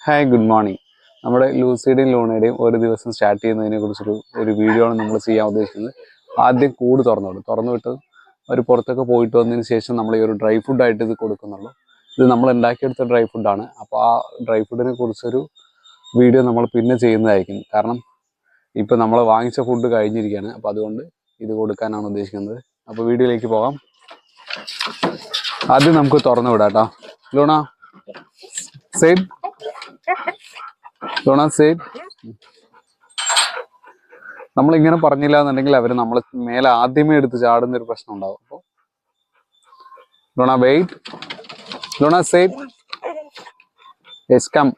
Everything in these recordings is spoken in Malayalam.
Hi, good morning. നമ്മുടെ ലൂസിയുടെയും ലൂണയുടെയും ഒരു ദിവസം സ്റ്റാർട്ട് ചെയ്യുന്നതിനെ കുറിച്ചൊരു വീഡിയോ ആണ് നമ്മൾ ചെയ്യാൻ ഉദ്ദേശിക്കുന്നത്. ആദ്യം കൂട് തുറന്നു വിട്ട് അവർ പുറത്തൊക്കെ പോയിട്ട് വന്നതിന് ശേഷം നമ്മൾ ഈ ഒരു ഡ്രൈ ഫുഡായിട്ട് ഇത് കൊടുക്കുന്നുള്ളൂ. ഇത് നമ്മൾ ഉണ്ടാക്കിയെടുത്ത ഡ്രൈ ഫുഡാണ്. അപ്പോൾ ആ ഡ്രൈ ഫുഡിനെ കുറിച്ചൊരു വീഡിയോ നമ്മൾ പിന്നെ ചെയ്യുന്നതായിരിക്കും. കാരണം ഇപ്പം നമ്മൾ വാങ്ങിച്ച ഫുഡ് കഴിഞ്ഞിരിക്കുകയാണ്. അപ്പോൾ അതുകൊണ്ട് ഇത് കൊടുക്കാനാണ് ഉദ്ദേശിക്കുന്നത്. അപ്പോൾ വീഡിയോയിലേക്ക് പോകാം. ആദ്യം നമുക്ക് തുറന്നു വിടാം കേട്ടോ. Luna side, Luna side. നമ്മളിങ്ങനെ പറഞ്ഞില്ല എന്നുണ്ടെങ്കിൽ അവർ നമ്മൾ മേലെ ആദ്യമേ എടുത്ത് ചാടുന്ന ഒരു പ്രശ്നം ഉണ്ടാവും. അപ്പോൾ Luna wait, Luna side, yes come.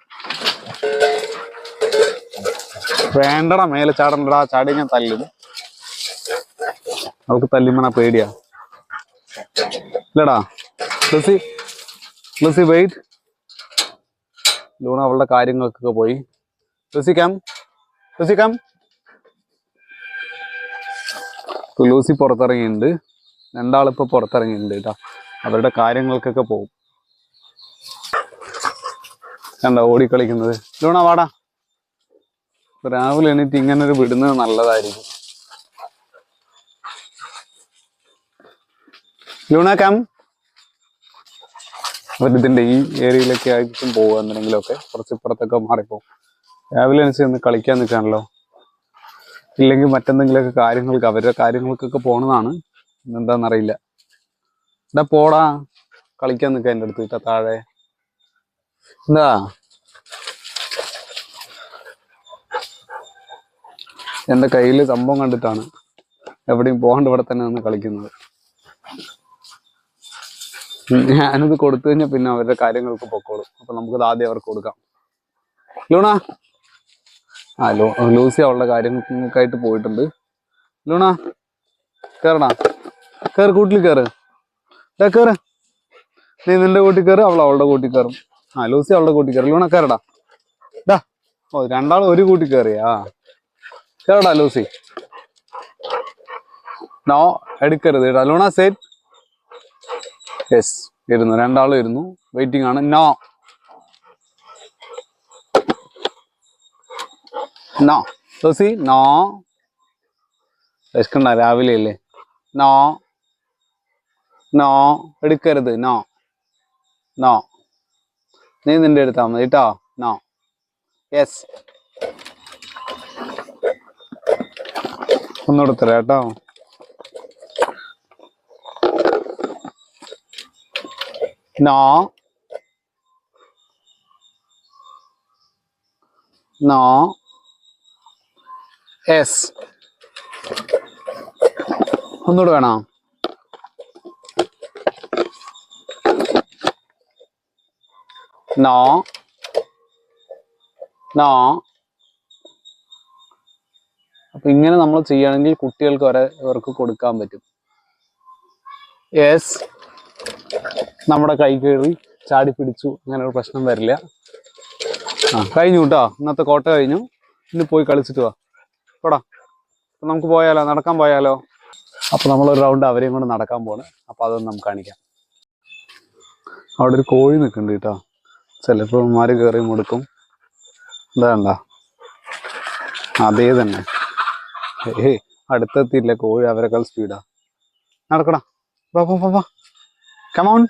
വേണ്ടടാ, മേലെ ചാടണ്ടടാ, ചാടി ഞാൻ തല്ലും. അവൾക്ക് തല്ലിമണ പേടിയാ. ഇല്ലടാ ലൂസി, ലൂസി വെയിറ്റ്. ലൂണ അവളുടെ കാര്യങ്ങൾക്കൊക്കെ പോയി. Lucy come, Lucy come. Lucy പുറത്തിറങ്ങിയിട്ടുണ്ട്. രണ്ടാളിപ്പോൾ പുറത്തിറങ്ങിയിട്ടുണ്ട് കേട്ടോ. അവരുടെ കാര്യങ്ങൾക്കൊക്കെ പോകും. കണ്ടോ ഓടിക്കളിക്കുന്നത്. ലൂണ വാടാ. രാവിലെ എണീറ്റ് ഇങ്ങനൊരു വിടുന്നത് നല്ലതായിരിക്കും. Luna come. അവരിതിൻ്റെ ഈ ഏരിയയിലൊക്കെ ആയിരിക്കും പോകുക എന്നുണ്ടെങ്കിലൊക്കെ കുറച്ച് ഇപ്പുറത്തൊക്കെ മാറിപ്പോകും. രാവിലെ എണീച്ച് ഒന്ന് കളിക്കാൻ നിൽക്കാണല്ലോ. ഇല്ലെങ്കിൽ മറ്റെന്തെങ്കിലുമൊക്കെ കാര്യങ്ങൾക്ക് അവരുടെ കാര്യങ്ങൾക്കൊക്കെ പോണതാണ്. എന്താണെന്നറിയില്ല. എന്താ പോടാ, കളിക്കാൻ നിൽക്കാൻ എൻ്റെ അടുത്ത് ഇട്ടാ താഴെ. എന്താ എൻ്റെ കയ്യിൽ സംഭവം കണ്ടിട്ടാണ് എവിടെയും പോകാണ്ട് ഇവിടെ തന്നെ നിന്ന് കളിക്കുന്നത്. ഞാനിത് കൊടുത്തു കഴിഞ്ഞാൽ പിന്നെ അവരുടെ കാര്യങ്ങൾക്ക് പൊക്കോളും. അപ്പൊ നമുക്കത് ആദ്യം അവർക്ക് കൊടുക്കാം. ലൂണ ലൂസി അവളുടെ കാര്യങ്ങൾക്കായിട്ട് പോയിട്ടുണ്ട്. ലൂണ കയറണ, കയറ്, കൂട്ടിൽ കയറ്, കയറ്. നീ നിന്റെ കൂട്ടിൽ കയറ്, അവൾ അവളുടെ കൂട്ടിൽ കയറും. ലൂസി അവളുടെ കൂട്ടിൽ കയറി. ലൂണ കയറടാ. രണ്ടാളും ഒരു കൂട്ടി കയറിയാ. കയറടാ ലൂസി. നോ എടുക്കരുത് കേട്ടോ. Luna set. യെസ്, ഇരുന്നു. രണ്ടാളും ഇരുന്നു. വെയിറ്റിംഗ് ആണ്. No no Lucy no. വിശക്കണ്ട, രാവിലെ അല്ലേ. നോ നോ എടുക്കരുത്. No no. നീ നിന്റെ എടുത്താൽ മതി കേട്ടോ. നോ. യെസ്, ഒന്നുകൂടെ തരാം കേട്ടോ. No no. യെസ്, ഒന്നുകൂടെ വേണോ? No no. അപ്പൊ ഇങ്ങനെ നമ്മൾ ചെയ്യുകയാണെങ്കിൽ കുട്ടികൾക്ക് ഇവർക്ക് കൊടുക്കാൻ പറ്റും. യെസ്, നമ്മുടെ കൈ കയറി ചാടി പിടിച്ചു, അങ്ങനെ ഒരു പ്രശ്നം വരില്ല. കഴിഞ്ഞു കേട്ടോ. ഇന്നത്തെ കോട്ട കഴിഞ്ഞു. ഇന്ന് പോയി കളിച്ചിട്ട് വാ. പോടാ. അപ്പൊ നമുക്ക് പോയാലോ, നടക്കാൻ പോയാലോ? അപ്പൊ നമ്മളൊരു റൗണ്ട് അവരെയും കൊണ്ട് നടക്കാൻ പോണ്. അപ്പൊ അതൊന്ന് നമുക്ക് കാണിക്കാം. അവിടെ ഒരു കോഴി നിൽക്കുന്നുണ്ട് കേട്ടോ. ചിലപ്പോൾ മാറി കയറി മുടുക്കും. എന്താണ്ട അതേ തന്നെ. അടുത്തെത്തിയില്ല കോഴി, അവരെക്കാൾ സ്പീഡാ. നടക്കടാ, വാ കമോൺ,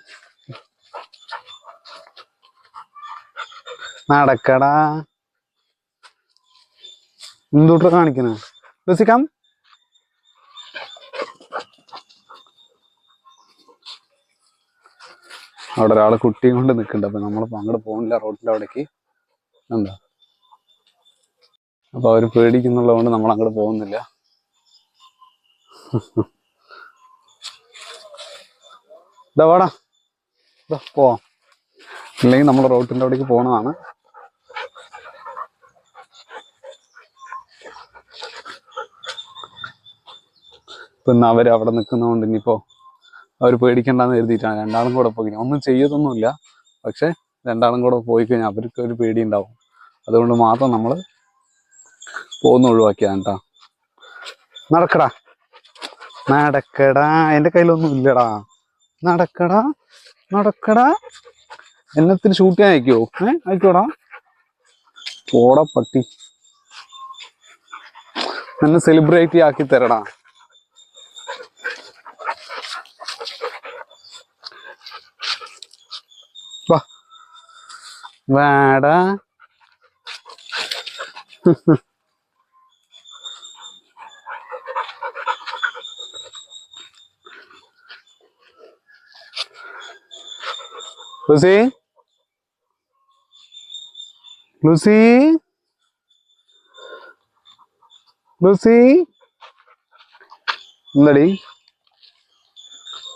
നടക്കടാ. എന്തൂട്ട കാണിക്കുന്നത്? ലൂസിക്കാം. അവിടെ ഒരാള് കുട്ടിയും കൊണ്ട് നിൽക്കുന്നുണ്ട്. അപ്പൊ നമ്മളിപ്പോ അങ്ങോട്ട് പോകുന്നില്ല, റോഡിന്റെ അവിടേക്ക്. എന്താ അപ്പൊ അവര് പേടിക്കുന്നുള്ളത് കൊണ്ട് നമ്മൾ അങ്ങോട്ട് പോകുന്നില്ല. ഇതാ വാടാ, പോവാം. ഇല്ലെങ്കിൽ നമ്മൾ റോഡിന്റെ അവിടേക്ക് പോണതാണ്. പിന്നെ അവര് അവിടെ നിൽക്കുന്നതുകൊണ്ട് ഇനിയിപ്പോ അവർ പേടിക്കണ്ടെന്ന് എഴുതിയിട്ടാണ്. രണ്ടാളും കൂടെ പോയി ഒന്നും ചെയ്യതൊന്നുമില്ല. പക്ഷെ രണ്ടാളും കൂടെ പോയി കഴിഞ്ഞാൽ അവർക്ക് ഒരു പേടി ഉണ്ടാവും. അതുകൊണ്ട് മാത്രം നമ്മൾ പോകുന്ന ഒഴിവാക്കിയതാണ് കേട്ടോ. നടക്കടാ, നടക്കടാ. എൻ്റെ കയ്യിലൊന്നും ഇല്ലടാ. നടക്കടാ, നടക്കടാ. എന്നത്തിന് ഷൂട്ട് ചെയ്യാൻ അയക്കുവോ? അയക്കോടാ. പോടാ പട്ടി, എന്നെ സെലിബ്രേറ്റ് ആക്കി തരടാ. വാ വേടാ. ലൂസി, ലൂസി, ലൂസി, എന്തടി?